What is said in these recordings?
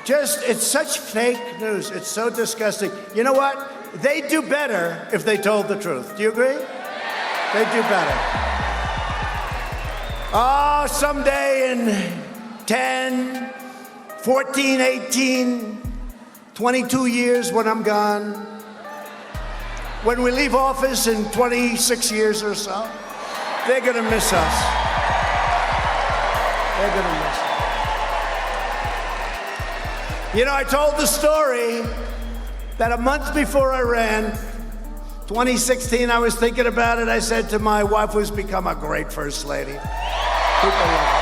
Just, it's such fake news. It's so disgusting. You know what? They'd do better if they told the truth. Do you agree? They'd do better. Oh, someday in 10, 14, 18, 22 years when I'm gone, when we leave office in 26 years or so, they're going to miss us. They're going to miss us. You know, I told the story that a month before I ran, 2016, I was thinking about it. I said to my wife, who's become a great first lady, people love her.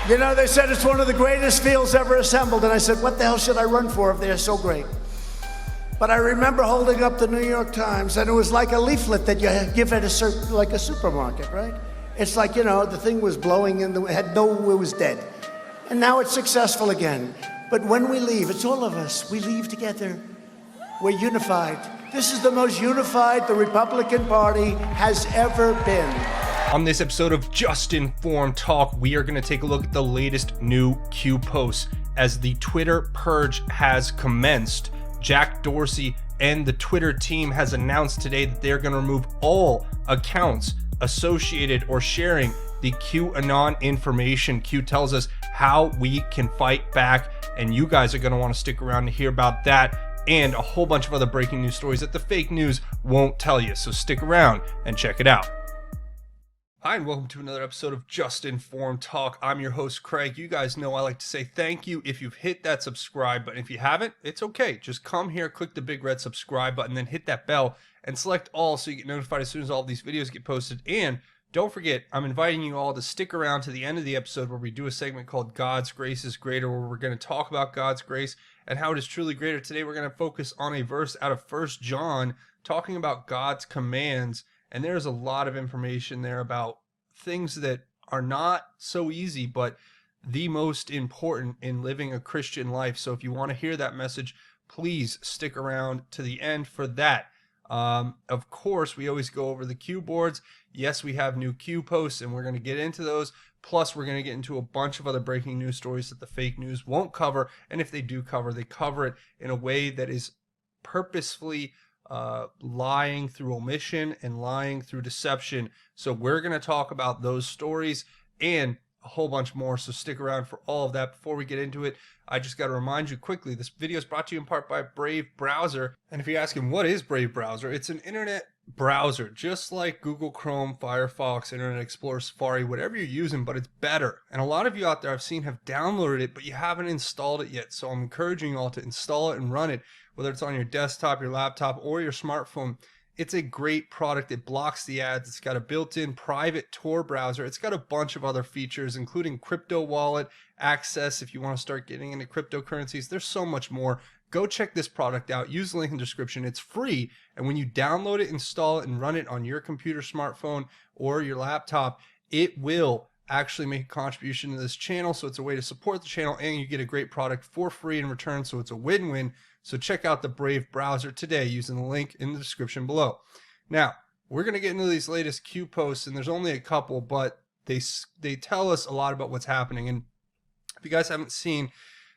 You know, they said it's one of the greatest fields ever assembled. And I said, what the hell should I run for if they're so great? But I remember holding up the New York Times, and it was like a leaflet that you give at like a supermarket, right? It's like, you know, the thing was blowing in, it was dead. And now it's successful again. But when we leave, it's all of us. We leave together. We're unified. This is the most unified the Republican Party has ever been. On this episode of Just Informed Talk, we are going to take a look at the latest new Q posts. As the Twitter purge has commenced, Jack Dorsey and the Twitter team has announced today that they're going to remove all accounts associated or sharing the QAnon information. Q tells us how we can fight back, and you guys are going to want to stick around to hear about that and a whole bunch of other breaking news stories that the fake news won't tell you. So stick around and check it out. Hi, and welcome to another episode of Just Informed Talk. I'm your host, Craig. You guys know I like to say thank you if you've hit that subscribe button. If you haven't, it's okay. Just come here, click the big red subscribe button, then hit that bell and select all so you get notified as soon as all of these videos get posted. And don't forget, I'm inviting you all to stick around to the end of the episode where we do a segment called God's Grace is Greater, where we're going to talk about God's grace and how it is truly greater. Today, we're going to focus on a verse out of 1 John talking about God's commands. And there's a lot of information there about things that are not so easy, but the most important in living a Christian life. So if you want to hear that message, please stick around to the end for that. Of course, we always go over the Q boards. Yes, we have new Q posts, and we're going to get into those. Plus, we're going to get into a bunch of other breaking news stories that the fake news won't cover. And if they do cover, they cover it in a way that is purposefully lying through omission and lying through deception. So we're going to talk about those stories and a whole bunch more. So stick around for all of that. Before we get into it, I just got to remind you quickly, this video is brought to you in part by Brave Browser. And if you're asking, what is Brave Browser? It's an internet browser, just like Google Chrome, Firefox, Internet Explorer, Safari, whatever you're using, but it's better. And a lot of you out there I've seen have downloaded it, but you haven't installed it yet. So I'm encouraging you all to install it and run it, whether it's on your desktop, your laptop, or your smartphone. It's a great product. It blocks the ads. It's got a built-in private Tor browser. It's got a bunch of other features, including crypto wallet access if you want to start getting into cryptocurrencies. There's so much more. Go check this product out. Use the link in the description. It's free. And when you download it, install it, and run it on your computer, smartphone, or your laptop, it will actually make a contribution to this channel. So it's a way to support the channel, and you get a great product for free in return. So it's a win-win. So check out the Brave Browser today using the link in the description below. Now, we're going to get into these latest Q posts, and there's only a couple, but they tell us a lot about what's happening. And if you guys haven't seen,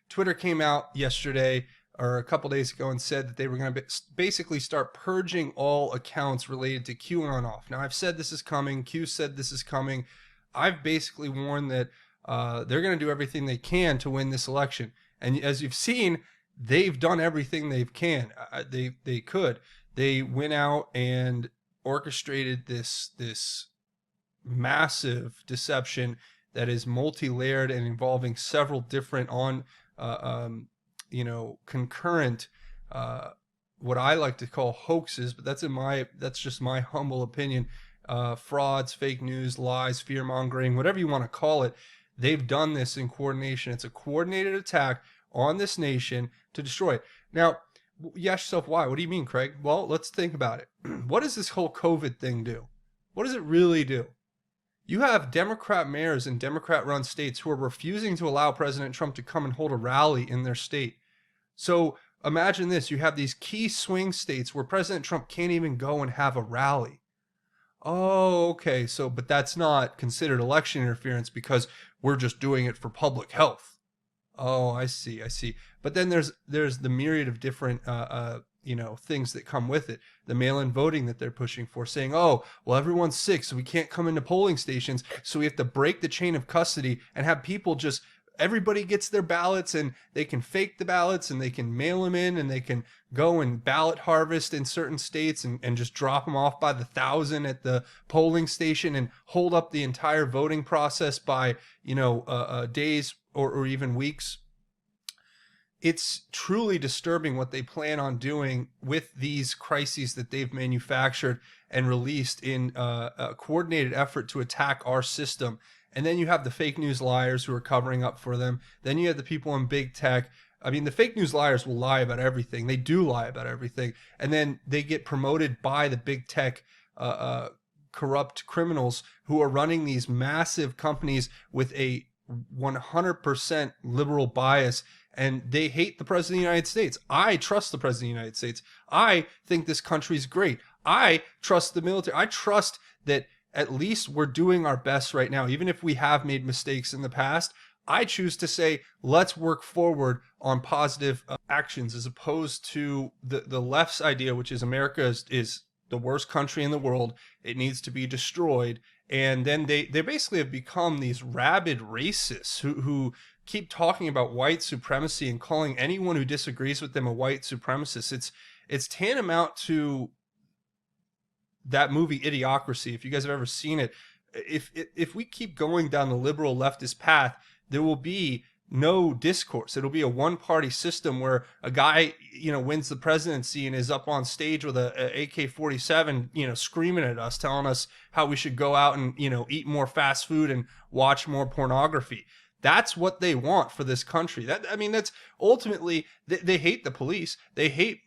Twitter came out yesterday or a couple days ago and said that they were going to basically start purging all accounts related to QAnon off. Now, I've said this is coming. Q said this is coming. I've basically warned that they're going to do everything they can to win this election. And as you've seen, they've done everything they could. They went out and orchestrated this massive deception that is multi-layered and involving several different concurrent what I like to call hoaxes, but that's just my humble opinion. Frauds, fake news, lies, fear mongering, whatever you want to call it. They've done this in coordination. It's a coordinated attack on this nation to destroy it. Now, you ask yourself, why? What do you mean, Craig? Well, let's think about it. What does this whole COVID thing do? What does it really do? You have Democrat mayors in Democrat-run states who are refusing to allow President Trump to come and hold a rally in their state. So imagine this. You have these key swing states where President Trump can't even go and have a rally. Oh, okay. So, but that's not considered election interference because we're just doing it for public health. Oh, I see. I see. But then there's the myriad of different things that come with it. The mail-in voting that they're pushing for, saying, "Oh, well, everyone's sick, so we can't come into polling stations, so we have to break the chain of custody and have people just everybody gets their ballots and they can fake the ballots and they can mail them in and they can go and ballot harvest in certain states and just drop them off by the thousand at the polling station and hold up the entire voting process by days or even weeks." It's truly disturbing what they plan on doing with these crises that they've manufactured and released in a coordinated effort to attack our system. And then you have the fake news liars who are covering up for them. Then you have the people in big tech. I mean, the fake news liars will lie about everything. They do lie about everything. And then they get promoted by the big tech corrupt criminals who are running these massive companies with a 100% liberal bias, and they hate the president of the United States. I trust the president of the United States. I think this country's great. I trust the military. I trust that at least we're doing our best right now. Even if we have made mistakes in the past, I choose to say, let's work forward on positive actions, as opposed to the left's idea, which is America is the worst country in the world. It needs to be destroyed. And then they basically have become these rabid racists who keep talking about white supremacy and calling anyone who disagrees with them a white supremacist. It's tantamount to that movie Idiocracy. If you guys have ever seen it, if we keep going down the liberal leftist path, there will be no discourse. It'll be a one-party system where a guy, wins the presidency and is up on stage with a AK-47, screaming at us, telling us how we should go out and, eat more fast food and watch more pornography. That's what they want for this country. That's ultimately, they hate the police. They hate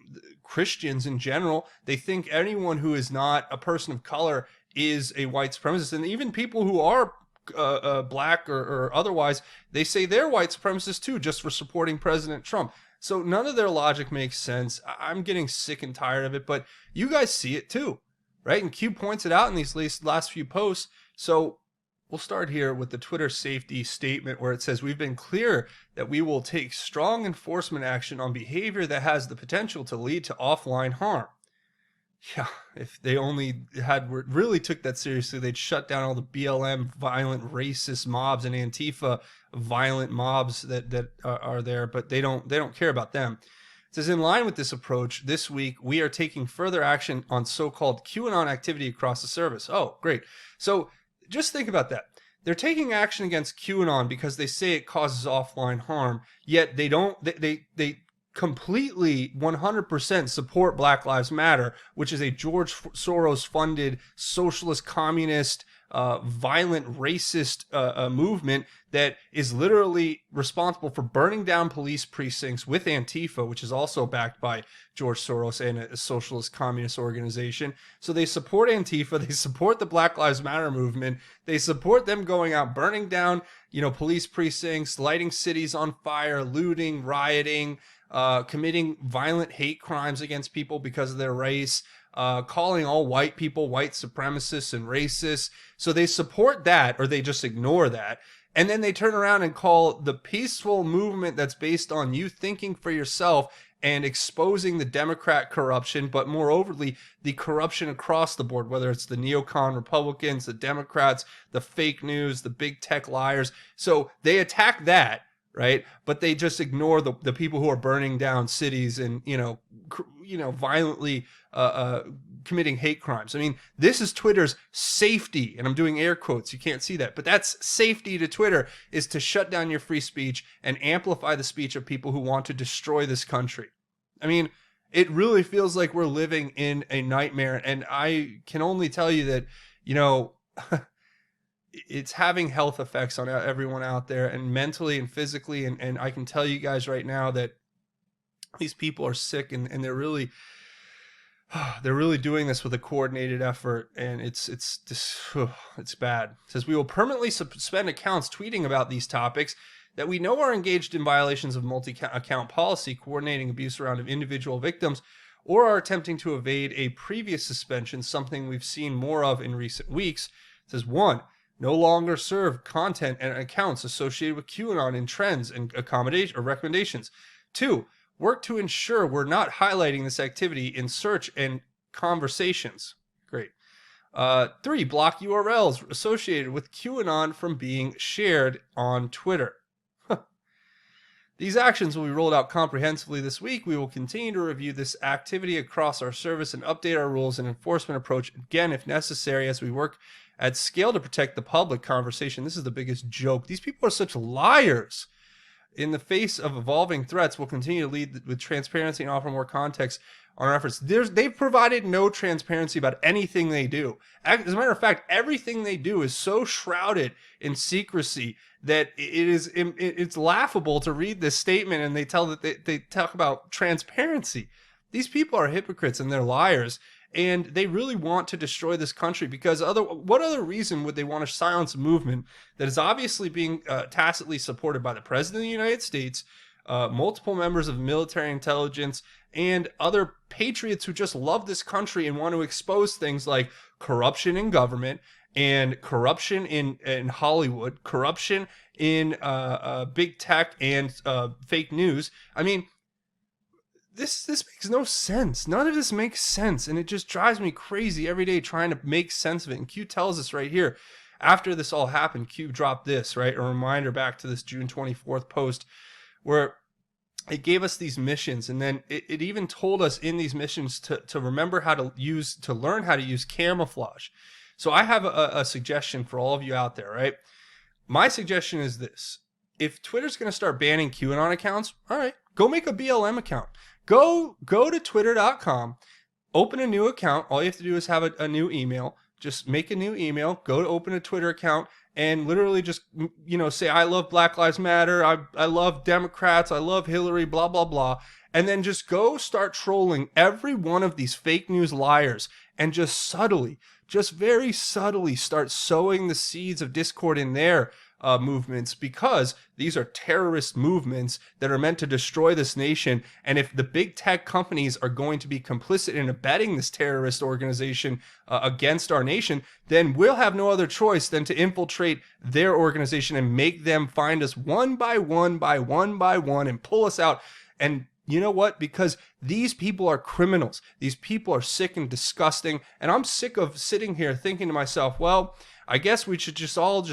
Christians in general. They think anyone who is not a person of color is a white supremacist. And even people who are black or otherwise, they say they're white supremacists too, just for supporting President Trump. So none of their logic makes sense. I'm getting sick and tired of it, but you guys see it too, right? And Q points it out in these last few posts. So we'll start here with the Twitter safety statement, where it says, "We've been clear that we will take strong enforcement action on behavior that has the potential to lead to offline harm." Yeah, if they only really took that seriously, they'd shut down all the BLM violent racist mobs and Antifa violent mobs that are there, but they don't care about them. It says, "In line with this approach, this week we are taking further action on so-called QAnon activity across the service." Oh, great. So just think about that. They're taking action against QAnon because they say it causes offline harm, yet they completely 100% support Black Lives Matter, which is a George Soros funded socialist communist violent racist movement that is literally responsible for burning down police precincts with Antifa, which is also backed by George Soros and a socialist communist organization. So they support Antifa, they support the Black Lives Matter movement, they support them going out burning down police precincts, lighting cities on fire, looting, rioting, committing violent hate crimes against people because of their race, calling all white people white supremacists and racists. So they support that, or they just ignore that. And then they turn around and call the peaceful movement that's based on you thinking for yourself and exposing the Democrat corruption, but more overtly, the corruption across the board, whether it's the neocon Republicans, the Democrats, the fake news, the big tech liars. So they attack that, right? But they just ignore the people who are burning down cities and, violently committing hate crimes. I mean, this is Twitter's safety, and I'm doing air quotes. You can't see that, but that's safety to Twitter, is to shut down your free speech and amplify the speech of people who want to destroy this country. I mean, it really feels like we're living in a nightmare, and I can only tell you that, it's having health effects on everyone out there, and mentally and physically, and I can tell you guys right now that these people are sick, and they're really doing this with a coordinated effort, and it's bad. It says, "We will permanently suspend accounts tweeting about these topics that we know are engaged in violations of multi-account policy, coordinating abuse around individual victims, or are attempting to evade a previous suspension, something we've seen more of in recent weeks. It says 1. No longer serve content and accounts associated with QAnon in trends and accommodation or recommendations. 2. Work to ensure we're not highlighting this activity in search and conversations. Great. 3. Block URLs associated with QAnon from being shared on Twitter. These actions will be rolled out comprehensively this week. We will continue to review this activity across our service and update our rules and enforcement approach again if necessary as we work at scale to protect the public conversation. This is the biggest joke. These people are such liars. In the face of evolving threats, we'll continue to lead with transparency and offer more context on our efforts. They've provided no transparency about anything they do. As a matter of fact, everything they do is so shrouded in secrecy that it's laughable to read this statement, and they talk about transparency. These people are hypocrites and they're liars, and they really want to destroy this country because what other reason would they want to silence a movement that is obviously being tacitly supported by the President of the United States, multiple members of military intelligence, and other patriots who just love this country and want to expose things like corruption in government and corruption in Hollywood, corruption in big tech and fake news. I mean, this makes no sense. None of this makes sense, and it just drives me crazy every day trying to make sense of it. And Q tells us right here, after this all happened, Q dropped this, right? A reminder back to this June 24th post where it gave us these missions, and then it even told us in these missions to remember how to learn how to use camouflage. So I have a suggestion for all of you out there, right? My suggestion is this. If Twitter's going to start banning QAnon accounts, all right, go make a BLM account. Go to twitter.com, open a new account. All you have to do is have a new email. Just make a new email, go to open a Twitter account, and literally just, say, I love Black Lives Matter, I love Democrats, I love Hillary, blah, blah, blah. And then just go start trolling every one of these fake news liars and just very subtly start sowing the seeds of discord in their movements, because these are terrorist movements that are meant to destroy this nation. And if the big tech companies are going to be complicit in abetting this terrorist organization against our nation, then we'll have no other choice than to infiltrate their organization and make them find us one by one and pull us out. And you know what? Because these people are criminals. These people are sick and disgusting. And I'm sick of sitting here thinking to myself, well, I guess we should all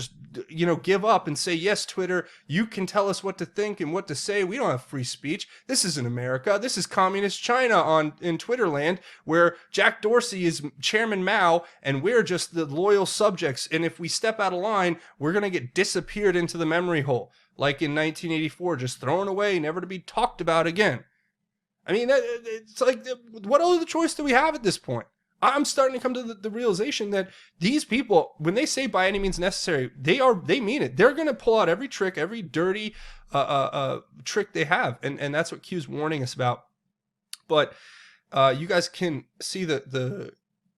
give up and say, yes, Twitter, you can tell us what to think and what to say. We don't have free speech. This isn't America. This is communist China in Twitter land, where Jack Dorsey is Chairman Mao and we're just the loyal subjects. And if we step out of line, we're going to get disappeared into the memory hole. Like in 1984, just thrown away, never to be talked about again. I mean, it's like, what other choice do we have at this point? I'm starting to come to the realization that these people, when they say by any means necessary, they mean it. They're going to pull out every trick, every dirty trick they have. And that's what Q's warning us about. But you guys can see the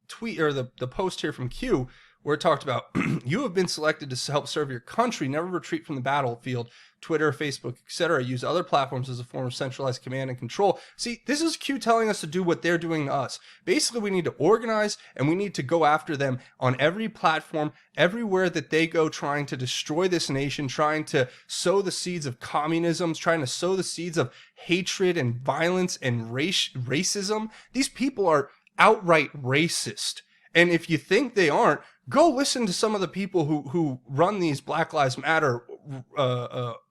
tweet or the post here from Q, where it talked about, you have been selected to help serve your country. Never retreat from the battlefield. Twitter, Facebook, etc. Use other platforms as a form of centralized command and control. See, this is Q telling us to do what they're doing to us. Basically, we need to organize and we need to go after them on every platform, everywhere that they go, trying to destroy this nation, trying to sow the seeds of communism, trying to sow the seeds of hatred and violence and racism. These people are outright racist. And if you think they aren't, go listen to some of the people who run these Black Lives Matter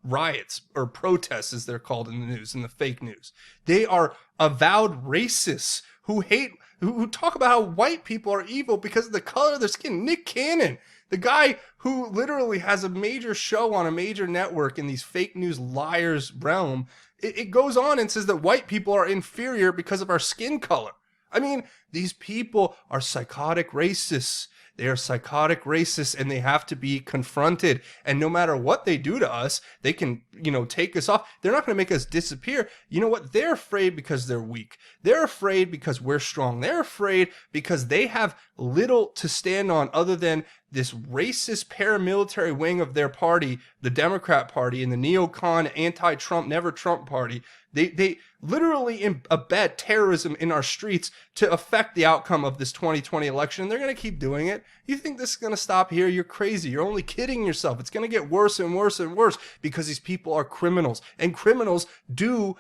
riots or protests, as they're called in the news, in the fake news. They are avowed racists who talk about how white people are evil because of the color of their skin. Nick Cannon, the guy who literally has a major show on a major network in these fake news liars realm, it goes on and says that white people are inferior because of our skin color. I mean, these people are psychotic racists. They are psychotic racists, and they have to be confronted. And no matter what they do to us, they can, take us off. They're not going to make us disappear. You know what? They're afraid because they're weak. They're afraid because we're strong. They're afraid because they have little to stand on other than this racist paramilitary wing of their party, the Democrat Party, and the neocon anti-Trump, never Trump party. They literally abet terrorism in our streets to affect the outcome of this 2020 election, and they're going to keep doing it. You think this is going to stop here? You're crazy. You're only kidding yourself. It's going to get worse and worse and worse because these people are criminals, and criminals do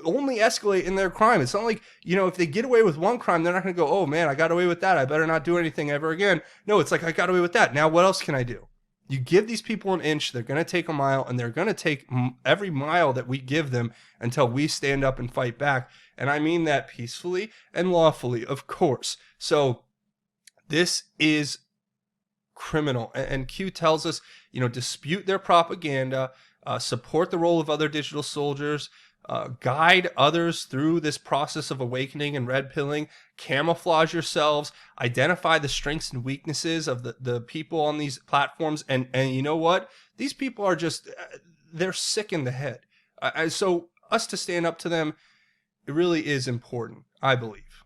only escalate in their crime. It's not like, if they get away with one crime, they're not going to go, oh man, I got away with that, I better not do anything ever again. No, it's like, I got away with that. Now what else can I do? You give these people an inch, they're going to take a mile, and they're going to take every mile that we give them until we stand up and fight back. And I mean that peacefully and lawfully, of course. So this is criminal. And Q tells us, dispute their propaganda, support the role of other digital soldiers, guide others through this process of awakening and red pilling, camouflage yourselves, identify the strengths and weaknesses of the people on these platforms. And you know what? These people are just, they're sick in the head. So us to stand up to them, it really is important, I believe.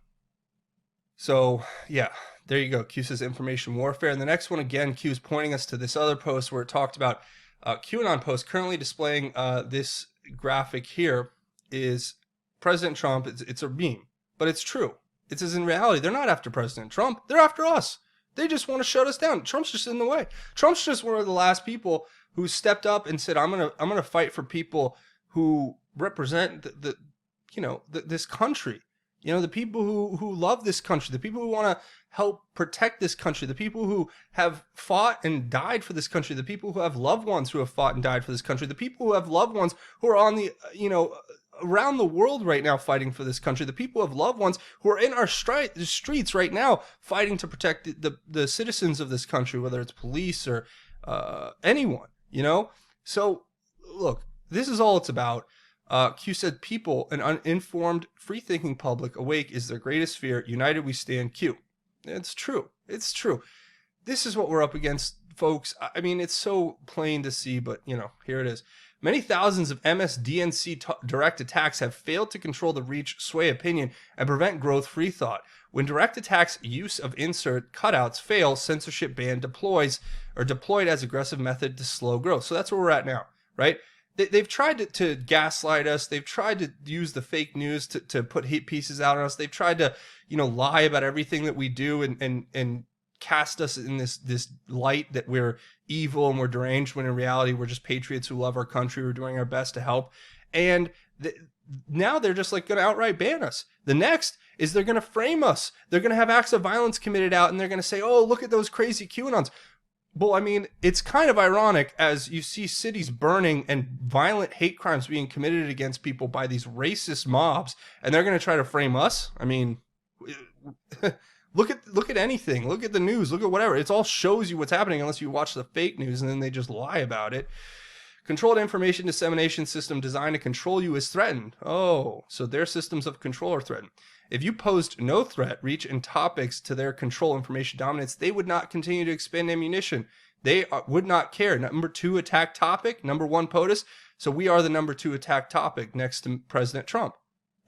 So yeah, there you go. Q says information warfare. And the next one, again, Q is pointing us to this other post where it talked about QAnon post currently displaying this graphic here is President Trump. It's a meme, but it's true. It's as in reality, they're not after President Trump. They're after us. They just want to shut us down. Trump's just in the way. Trump's just one of the last people who stepped up and said, I'm gonna fight for people who represent this country. The people who love this country, the people who want to help protect this country, the people who have fought and died for this country, the people who have loved ones who have fought and died for this country, the people who have loved ones who are on the, around the world right now fighting for this country, the people who have loved ones who are in our streets right now fighting to protect the citizens of this country, whether it's police or anyone, So, look, this is all it's about. Q said, people, an uninformed, free-thinking public, awake is their greatest fear. United we stand, Q. It's true. It's true. This is what we're up against, folks. I mean, it's so plain to see, but, here it is. Many thousands of MSDNC direct attacks have failed to control the reach, sway opinion, and prevent growth free thought. When direct attacks use of insert cutouts fail, censorship ban deployed as aggressive method to slow growth. So that's where we're at now, right? They've tried to gaslight us. They've tried to use the fake news to put hate pieces out on us. They've tried to, lie about everything that we do and cast us in this light that we're evil and we're deranged, when in reality we're just patriots who love our country. We're doing our best to help. And now they're just like going to outright ban us. The next is they're going to frame us. They're going to have acts of violence committed out, and they're going to say, oh, look at those crazy QAnons. Well, I mean, it's kind of ironic as you see cities burning and violent hate crimes being committed against people by these racist mobs, and they're going to try to frame us. I mean, look at anything. Look at the news. Look at whatever. It all shows you what's happening unless you watch the fake news, and then they just lie about it. Controlled information dissemination system designed to control you is threatened. Oh, so their systems of control are threatened. If you posed no threat, reach, and topics to their control information dominance, they would not continue to expend ammunition. They would not care. Number 2 attack topic, number 1 POTUS. So we are the number 2 attack topic next to President Trump.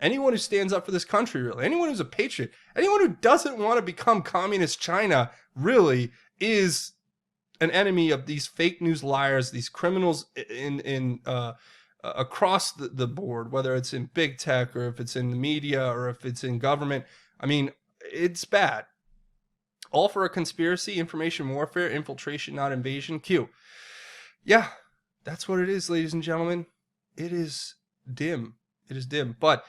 Anyone who stands up for this country, really, anyone who's a patriot, anyone who doesn't want to become communist China, really is an enemy of these fake news liars, these criminals across the board, whether it's in big tech or if it's in the media or if it's in government. I mean, it's bad. All for a conspiracy, information warfare, infiltration, not invasion. Q. Yeah, that's what it is, ladies and gentlemen. It is dim. It is dim, but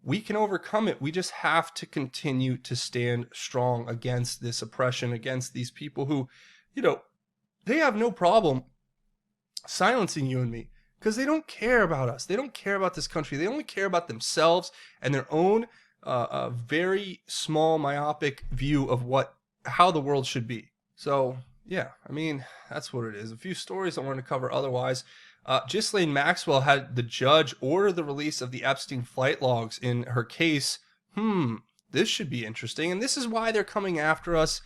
we can overcome it. We just have to continue to stand strong against this oppression, against these people who, they have no problem silencing you and me because they don't care about us. They don't care about this country. They only care about themselves and their own very small, myopic view of how the world should be. So, yeah, I mean, that's what it is. A few stories I wanted to cover otherwise. Ghislaine Maxwell had the judge order the release of the Epstein flight logs in her case. This should be interesting. And this is why they're coming after us.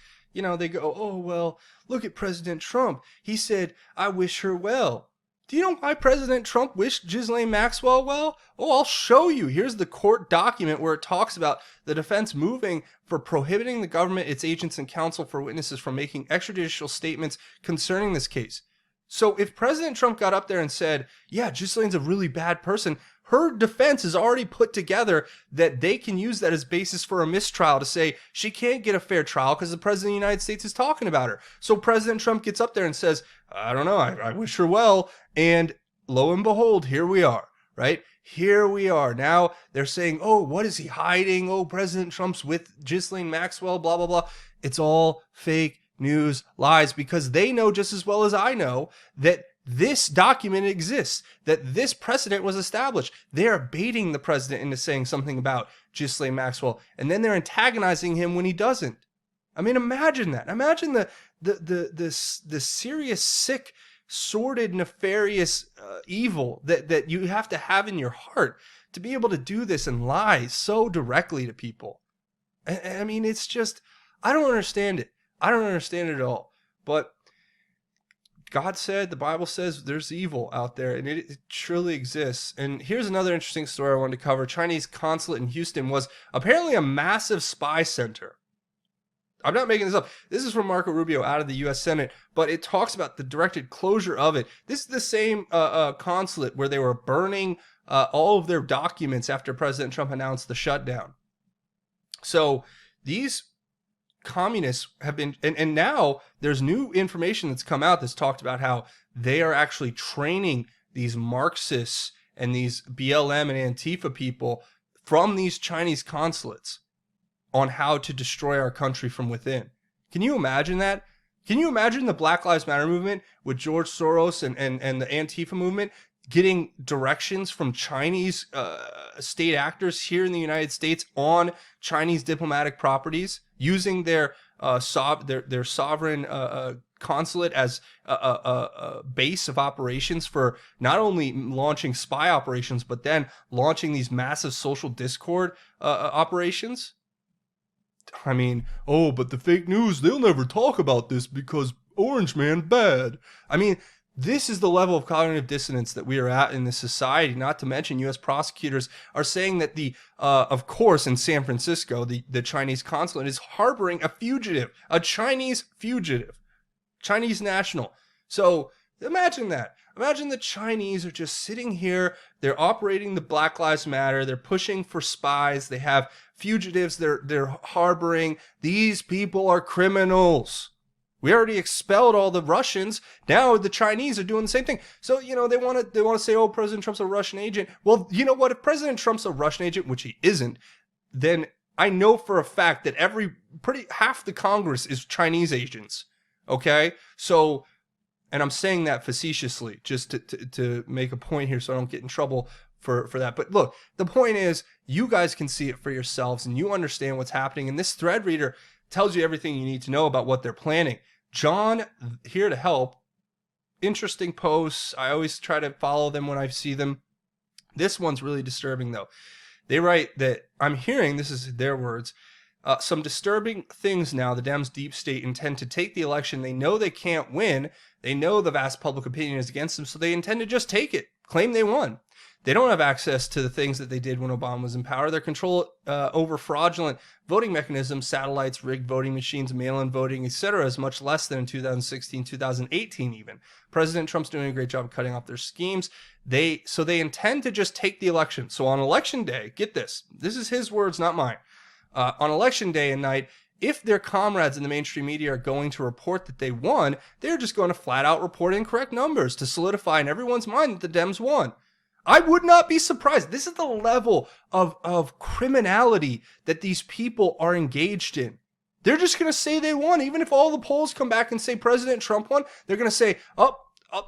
they go, oh, well, look at President Trump. He said, I wish her well. Do you know why President Trump wished Ghislaine Maxwell well? Oh, I'll show you. Here's the court document where it talks about the defense moving for prohibiting the government, its agents, and counsel for witnesses from making extrajudicial statements concerning this case. So if President Trump got up there and said, yeah, Ghislaine's a really bad person, her defense is already put together that they can use that as basis for a mistrial to say she can't get a fair trial because the president of the United States is talking about her. So President Trump gets up there and says, I don't know, I wish her well. And lo and behold, here we are, right? Here we are. Now they're saying, oh, what is he hiding? Oh, President Trump's with Ghislaine Maxwell, blah, blah, blah. It's all fake news, lies, because they know just as well as I know that this document exists, that this precedent was established. They're baiting the president into saying something about Ghislaine Maxwell, and then they're antagonizing him when he doesn't. I mean, imagine that. Imagine the serious, sick, sordid, nefarious evil that you have to have in your heart to be able to do this and lie so directly to people. I mean, it's just, I don't understand it. I don't understand it at all. But God said, the Bible says there's evil out there, and it truly exists. And here's another interesting story I wanted to cover. Chinese consulate in Houston was apparently a massive spy center. I'm not making this up. This is from Marco Rubio out of the U.S. Senate, but it talks about the directed closure of it. This is the same consulate where they were burning all of their documents after President Trump announced the shutdown. So these communists have been, and now there's new information that's come out that's talked about how they are actually training these Marxists and these BLM and Antifa people from these Chinese consulates on how to destroy our country from within. Can you imagine that? Can you imagine the Black Lives Matter movement with George Soros and the Antifa movement getting directions from Chinese state actors here in the United States on Chinese diplomatic properties, using their sovereign consulate as a base of operations for not only launching spy operations, but then launching these massive social discord operations? I mean, oh, but the fake news, they'll never talk about this because Orange Man bad. I mean, this is the level of cognitive dissonance that we are at in this society. Not to mention, U.S. prosecutors are saying that of course, in San Francisco, the Chinese consulate is harboring a fugitive, a Chinese fugitive, Chinese national. So imagine that. Imagine the Chinese are just sitting here. They're operating the Black Lives Matter. They're pushing for spies. They have fugitives they're harboring. These people are criminals. We already expelled all the Russians. Now the Chinese are doing the same thing. So, they want to say, oh, President Trump's a Russian agent. Well, you know what? If President Trump's a Russian agent, which he isn't, then I know for a fact that half the Congress is Chinese agents. Okay? So, and I'm saying that facetiously just to make a point here so I don't get in trouble for that. But look, the point is, you guys can see it for yourselves and you understand what's happening. And this thread reader tells you everything you need to know about what they're planning. John, here to help. Interesting posts. I always try to follow them when I see them. This one's really disturbing, though. They write that, I'm hearing, this is their words, some disturbing things now. The Dems deep state intend to take the election. They know they can't win. They know the vast public opinion is against them, so they intend to just take it, claim they won. They don't have access to the things that they did when Obama was in power. Their control over fraudulent voting mechanisms, satellites, rigged voting machines, mail-in voting, etc. is much less than in 2016, 2018 even. President Trump's doing a great job of cutting off their schemes. So they intend to just take the election. So on election day, get this. This is his words, not mine. On election day and night, if their comrades in the mainstream media are going to report that they won, they're just going to flat out report incorrect numbers to solidify in everyone's mind that the Dems won. I would not be surprised. This is the level of criminality that these people are engaged in. They're just going to say they won. Even if all the polls come back and say President Trump won, they're going to say, oh,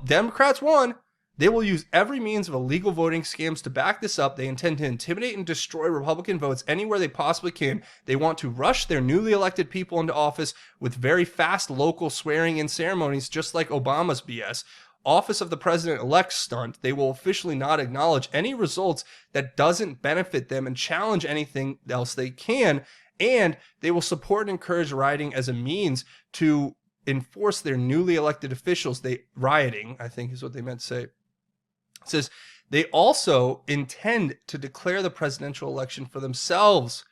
Democrats won. They will use every means of illegal voting scams to back this up. They intend to intimidate and destroy Republican votes anywhere they possibly can. They want to rush their newly elected people into office with very fast local swearing-in ceremonies, just like Obama's BS. Office of the President-elect stunt. They will officially not acknowledge any results that doesn't benefit them and challenge anything else they can. And they will support and encourage rioting as a means to enforce their newly elected officials. Rioting, I think is what they meant to say. It says they also intend to declare the presidential election for themselves,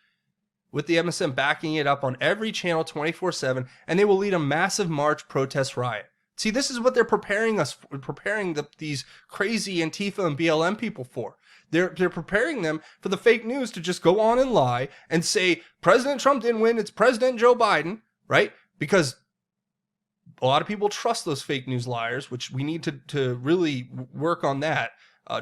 with the MSM backing it up on every channel 24/7, and they will lead a massive march, protest, riot. See, this is what they're preparing these crazy Antifa and BLM people for. They're preparing them for the fake news to just go on and lie and say President Trump didn't win, it's President Joe Biden, right? Because a lot of people trust those fake news liars, which we need to really work on that.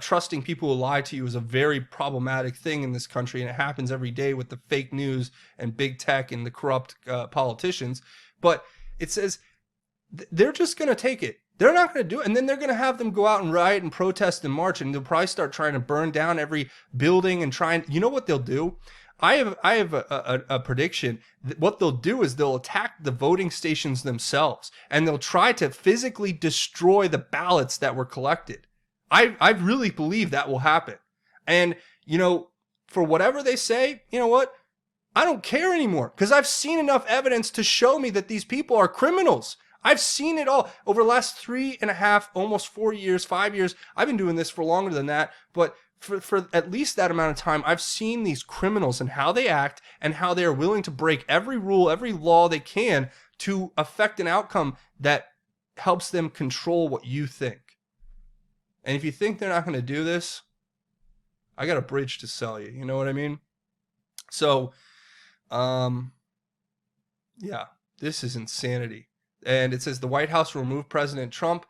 Trusting people who lie to you is a very problematic thing in this country, and it happens every day with the fake news and big tech and the corrupt politicians. But it says they're just going to take it. They're not going to do it. And then they're going to have them go out and riot and protest and march, and they'll probably start trying to burn down every building and try and, you know what they'll do? I have a prediction. What they'll do is they'll attack the voting stations themselves, and they'll try to physically destroy the ballots that were collected. I really believe that will happen. And, you know, for whatever they say, you know what? I don't care anymore, because I've seen enough evidence to show me that these people are criminals. I've seen it all over the last 3.5, almost 4 years, 5 years. I've been doing this for longer than that, but for at least that amount of time, I've seen these criminals and how they act and how they are willing to break every rule, every law they can to affect an outcome that helps them control what you think. And if you think they're not going to do this, I got a bridge to sell you. You know what I mean? So, yeah, this is insanity. And it says the White House will remove President Trump.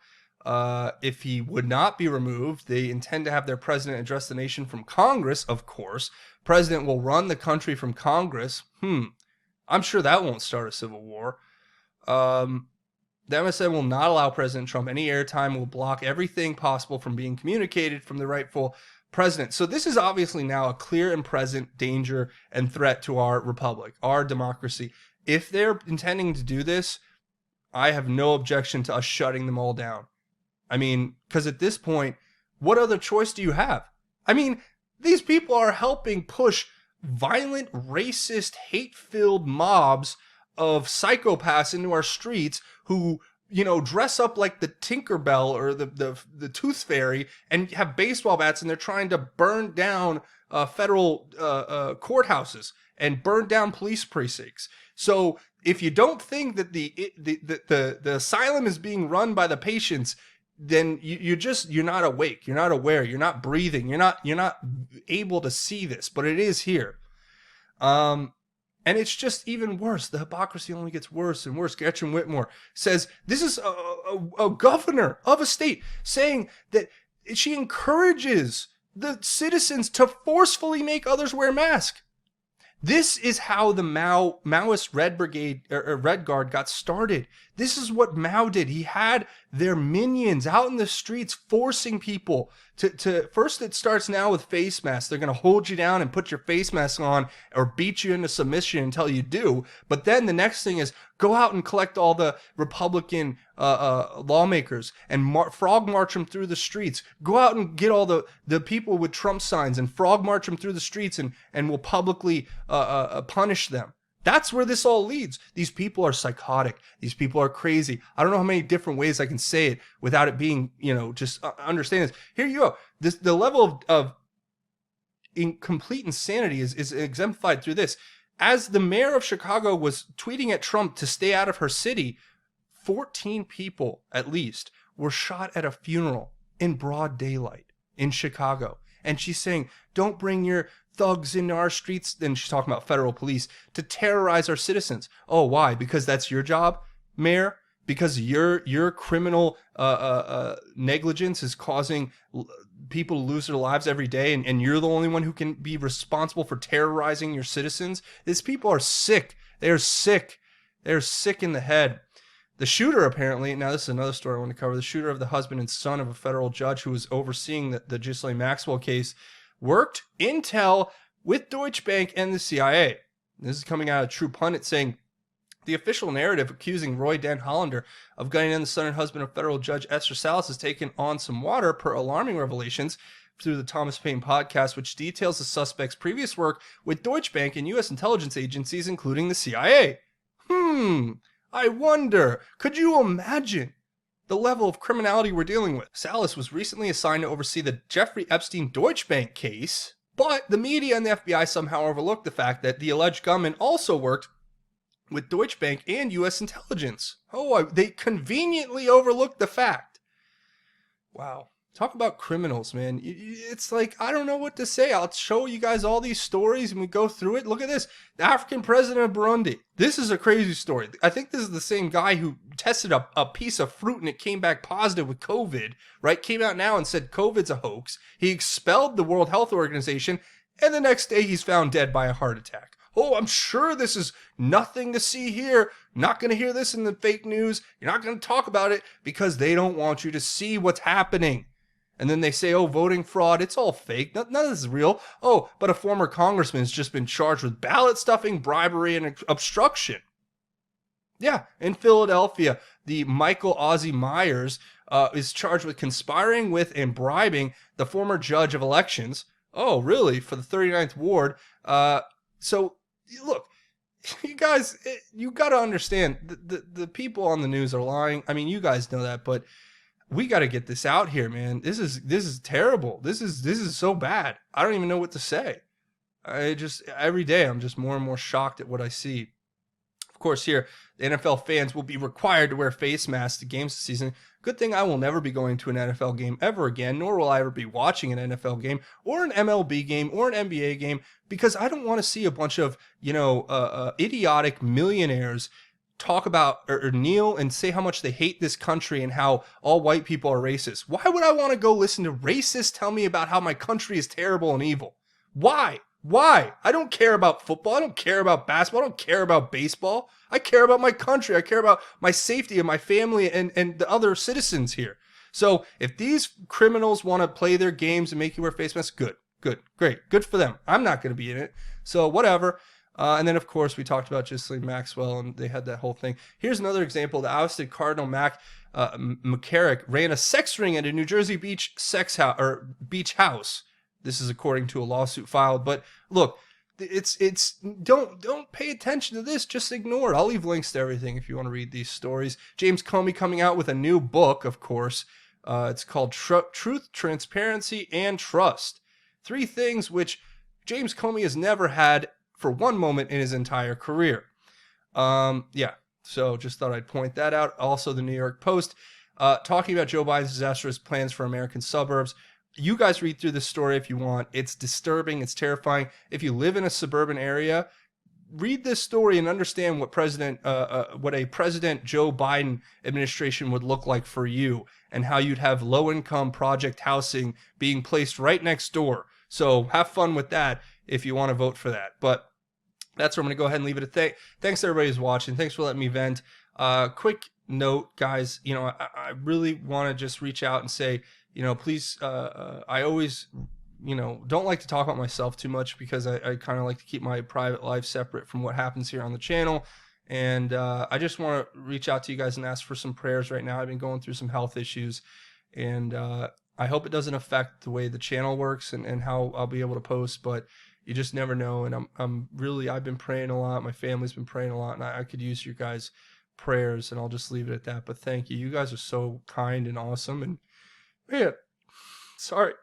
If he would not be removed, they intend to have their president address the nation from Congress, of course. President will run the country from Congress. I'm sure that won't start a civil war. The MSM will not allow President Trump any airtime, will block everything possible from being communicated from the rightful president. So this is obviously now a clear and present danger and threat to our republic, our democracy. If they're intending to do this, I have no objection to us shutting them all down. I mean, because at this point, what other choice do you have? I mean, these people are helping push violent, racist, hate-filled mobs of psychopaths into our streets who, you know, dress up like the Tinkerbell or the Tooth Fairy and have baseball bats, and they're trying to burn down federal courthouses and burn down police precincts. So if you don't think that the asylum is being run by the patients, then you're not awake, you're not aware, you're not breathing, you're not able to see this, but it is here. And it's just even worse. The hypocrisy only gets worse and worse. Gretchen Whitmer says this is a governor of a state saying that she encourages the citizens to forcefully make others wear masks. This is how the Maoist Red Brigade or Red Guard got started. This is what Mao did. He had their minions out in the streets forcing people to first, it starts now with face masks. They're going to hold you down and put your face mask on or beat you into submission until you do. But then the next thing is go out and collect all the Republican lawmakers and frog march them through the streets. Go out and get all the people with Trump signs and frog march them through the streets and will publicly punish them. That's where this all leads. These people are psychotic. These people are crazy. I don't know how many different ways I can say it without it being, you know, just understand this. Here you go. The level of complete insanity is exemplified through this. As the mayor of Chicago was tweeting at Trump to stay out of her city, 14 people at least were shot at a funeral in broad daylight in Chicago. And she's saying, don't bring your thugs into our streets. Then she's talking about federal police to terrorize our citizens. Oh, why? Because that's your job, mayor? Because your criminal negligence is causing people to lose their lives every day, and you're the only one who can be responsible for terrorizing your citizens? These people are sick. They're sick. They're sick in the head. The shooter, apparently, now this is another story I want to cover, the shooter of the husband and son of a federal judge who was overseeing the Ghislaine Maxwell case, worked intel with Deutsche Bank and the CIA. This is coming out of True Pundit saying, the official narrative accusing Roy Dan Hollander of gunning down the son and husband of federal judge Esther Salas has taken on some water per alarming revelations through the Thomas Paine podcast, which details the suspect's previous work with Deutsche Bank and U.S. intelligence agencies, including the CIA. I wonder, could you imagine the level of criminality we're dealing with? Salas was recently assigned to oversee the Jeffrey Epstein Deutsche Bank case, but the media and the FBI somehow overlooked the fact that the alleged gunman also worked with Deutsche Bank and U.S. intelligence. They conveniently overlooked the fact. Wow. Talk about criminals, man. It's like, I don't know what to say. I'll show you guys all these stories and we go through it. Look at this. The African president of Burundi. This is a crazy story. I think this is the same guy who tested a piece of fruit and it came back positive with COVID, right? Came out now and said COVID's a hoax. He expelled the World Health Organization and the next day he's found dead by a heart attack. I'm sure this is nothing to see here. Not going to hear this in the fake news. You're not going to talk about it because they don't want you to see what's happening. And then they say, voting fraud, it's all fake. None of this is real. But a former congressman has just been charged with ballot stuffing, bribery, and obstruction. Yeah, in Philadelphia, the Michael Ozzie Myers is charged with conspiring with and bribing the former judge of elections. Oh, really? For the 39th Ward. So, look, you guys, you got to understand, the people on the news are lying. I mean, you guys know that, but we got to get this out here, man. This is terrible. This is so bad. I don't even know what to say. Every day I'm just more and more shocked at what I see. Of course, here, the NFL fans will be required to wear face masks to games this season. Good thing I will never be going to an NFL game ever again, nor will I ever be watching an NFL game or an MLB game or an NBA game, because I don't want to see a bunch of, idiotic millionaires talk about or kneel and say how much they hate this country and how all white people are racist. Why would I want to go listen to racists tell me about how my country is terrible and evil? Why? I don't care about football. I don't care about basketball. I don't care about baseball. I care about my country. I care about my safety and my family and the other citizens here. So if these criminals want to play their games and make you wear face masks, good, great, good for them. I'm not going to be in it. So whatever. And then, of course, we talked about Ghislaine Maxwell, and they had that whole thing. Here's another example. The ousted Cardinal McCarrick ran a sex ring at a New Jersey beach house. This is according to a lawsuit filed. But look, don't pay attention to this. Just ignore it. I'll leave links to everything if you want to read these stories. James Comey coming out with a new book, of course. It's called Truth, Transparency, and Trust. 3 things which James Comey has never had for one moment in his entire career. So just thought I'd point that out. Also, the New York Post talking about Joe Biden's disastrous plans for American suburbs. You guys read through this story if you want. It's disturbing. It's terrifying. If you live in a suburban area, read this story and understand what a President Joe Biden administration would look like for you, and how you'd have low-income project housing being placed right next door. So have fun with that if you want to vote for that. But that's where I'm going to go ahead and leave it at thanks everybody who's watching. Thanks for letting me vent. Quick note, guys, I really want to just reach out and say, please, I always, don't like to talk about myself too much, because I kind of like to keep my private life separate from what happens here on the channel. And I just want to reach out to you guys and ask for some prayers right now. I've been going through some health issues, and I hope it doesn't affect the way the channel works and how I'll be able to post, but you just never know. And I've been praying a lot. My family's been praying a lot, and I could use your guys' prayers, and I'll just leave it at that. But thank you. You guys are so kind and awesome. And man, sorry.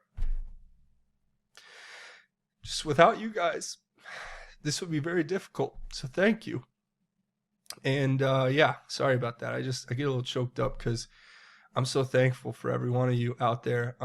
Just without you guys, this would be very difficult. So thank you. And sorry about that. I get a little choked up because I'm so thankful for every one of you out there.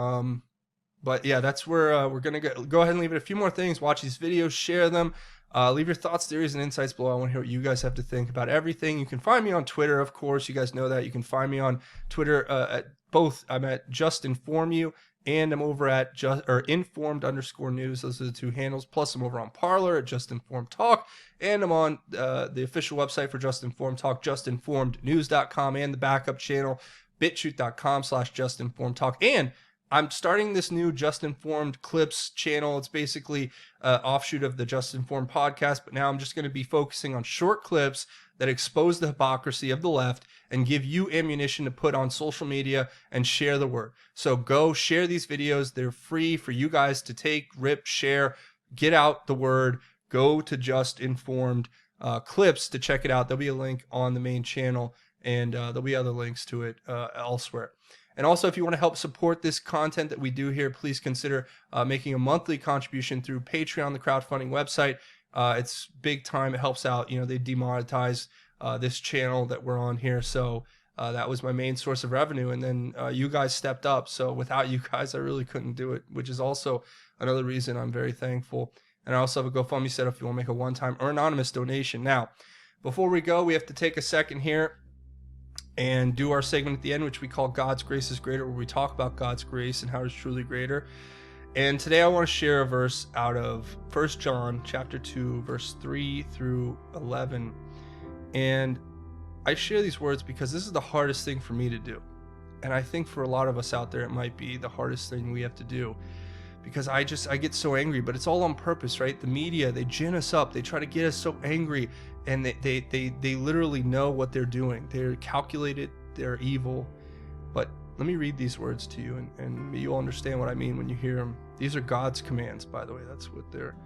But yeah, that's where we're going to go ahead and leave it. A few more things. Watch these videos, share them. Leave your thoughts, theories, and insights below. I want to hear what you guys have to think about everything. You can find me on Twitter, of course. You guys know that. You can find me on Twitter at both. I'm at JustinFormedYou, and I'm over at informed_news. Those are the 2 handles. Plus, I'm over on Parler at JustinFormedTalk, and I'm on the official website for JustinFormed Talk, JustinFormedNews.com, and the backup channel, BITCHUTE.com/JustinFormedTalk. And I'm starting this new Just Informed Clips channel. It's basically an offshoot of the Just Informed podcast, but now I'm just going to be focusing on short clips that expose the hypocrisy of the left and give you ammunition to put on social media and share the word. So go share these videos. They're free for you guys to take, rip, share, get out the word. Go to Just Informed Clips to check it out. There'll be a link on the main channel, and there'll be other links to it elsewhere. And also, if you want to help support this content that we do here, please consider making a monthly contribution through Patreon, the crowdfunding website. It's big time. It helps out. You know, they demonetized this channel that we're on here. So that was my main source of revenue. And then you guys stepped up. So without you guys, I really couldn't do it, which is also another reason I'm very thankful. And I also have a GoFundMe set up if you want to make a one-time or anonymous donation. Now, before we go, we have to take a second here and do our segment at the end, which we call God's Grace is Greater, where we talk about God's grace and how it's truly greater. And today I want to share a verse out of 1 John chapter 2, verse 3 through 11. And I share these words because this is the hardest thing for me to do. And I think for a lot of us out there, it might be the hardest thing we have to do. Because I get so angry, but it's all on purpose, right? The media, they gin us up. They try to get us so angry, and they literally know what they're doing. They're calculated, they're evil. But let me read these words to you, and you'll understand what I mean when you hear them. These are God's commands, by the way. That's what they're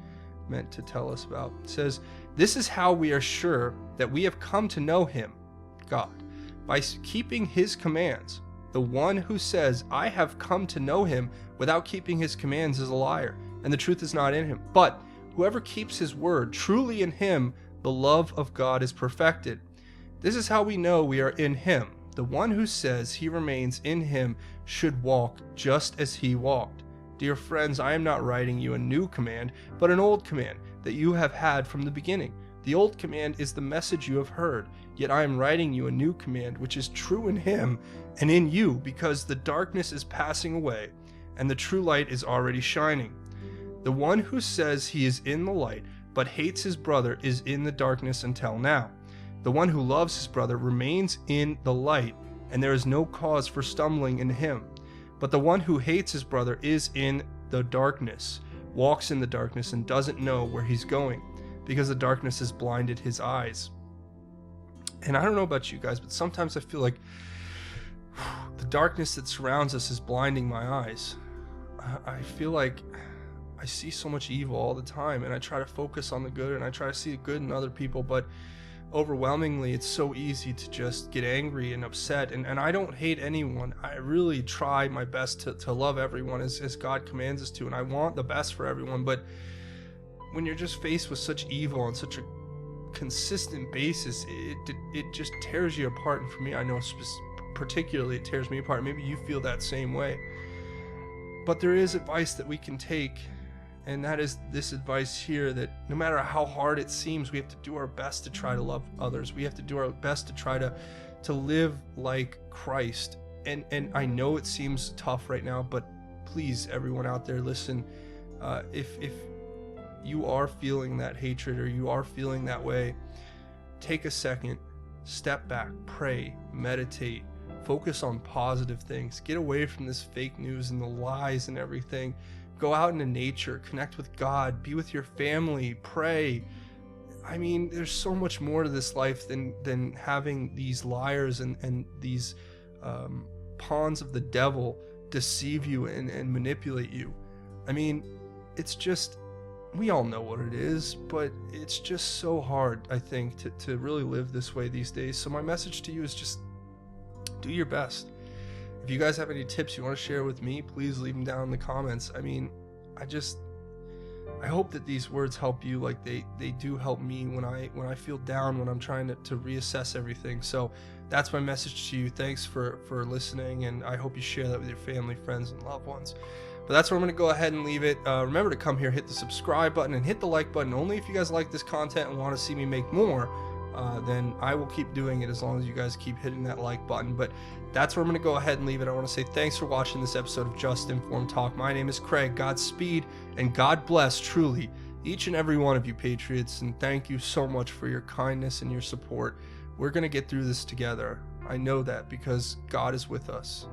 meant to tell us about. It says, "This is how we are sure that we have come to know him, God, by keeping his commands. The one who says, 'I have come to know him,' without keeping his commands is a liar, and the truth is not in him. But whoever keeps his word, truly in him the love of God is perfected. This is how we know we are in him. The one who says he remains in him should walk just as he walked. Dear friends, I am not writing you a new command, but an old command that you have had from the beginning. The old command is the message you have heard, yet I am writing you a new command which is true in him and in you, because the darkness is passing away and the true light is already shining. The one who says he is in the light but hates his brother is in the darkness until now. The one who loves his brother remains in the light, and there is no cause for stumbling in him. But the one who hates his brother is in the darkness, walks in the darkness, and doesn't know where he's going, because the darkness has blinded his eyes." And I don't know about you guys, but sometimes I feel like the darkness that surrounds us is blinding my eyes. I feel like I see so much evil all the time, and I try to focus on the good, and I try to see the good in other people, but overwhelmingly it's so easy to just get angry and upset. And I don't hate anyone. I really try my best to love everyone as God commands us to, and I want the best for everyone. But when you're just faced with such evil on such a consistent basis, it just tears you apart. And for me, I know particularly it tears me apart. Maybe you feel that same way. But there is advice that we can take, and that is this advice here, that no matter how hard it seems, we have to do our best to try to love others. We have to do our best to try to live like Christ. And I know it seems tough right now, but please, everyone out there, listen. If you are feeling that hatred, or you are feeling that way, take a second, step back, pray, meditate, focus on positive things. Get away from this fake news and the lies and everything. Go out into nature, connect with God, be with your family, pray. I mean, there's so much more to this life than having these liars and these pawns of the devil deceive you and manipulate you. I mean, it's just, we all know what it is, but it's just so hard, I think, to really live this way these days. So my message to you is just do your best. If you guys have any tips you want to share with me, please leave them down in the comments. I mean, I hope that these words help you like they do help me when I feel down, when I'm trying to reassess everything. So that's my message to you. Thanks for listening, and I hope you share that with your family, friends, and loved ones. But that's where I'm going to go ahead and leave it. Remember to come here, hit the subscribe button, and hit the like button. Only if you guys like this content and want to see me make more, then I will keep doing it, as long as you guys keep hitting that like button. But that's where I'm going to go ahead and leave it. I want to say thanks for watching this episode of Just Informed Talk. My name is Craig. Godspeed, and God bless, truly, each and every one of you patriots. And thank you so much for your kindness and your support. We're going to get through this together. I know that, because God is with us.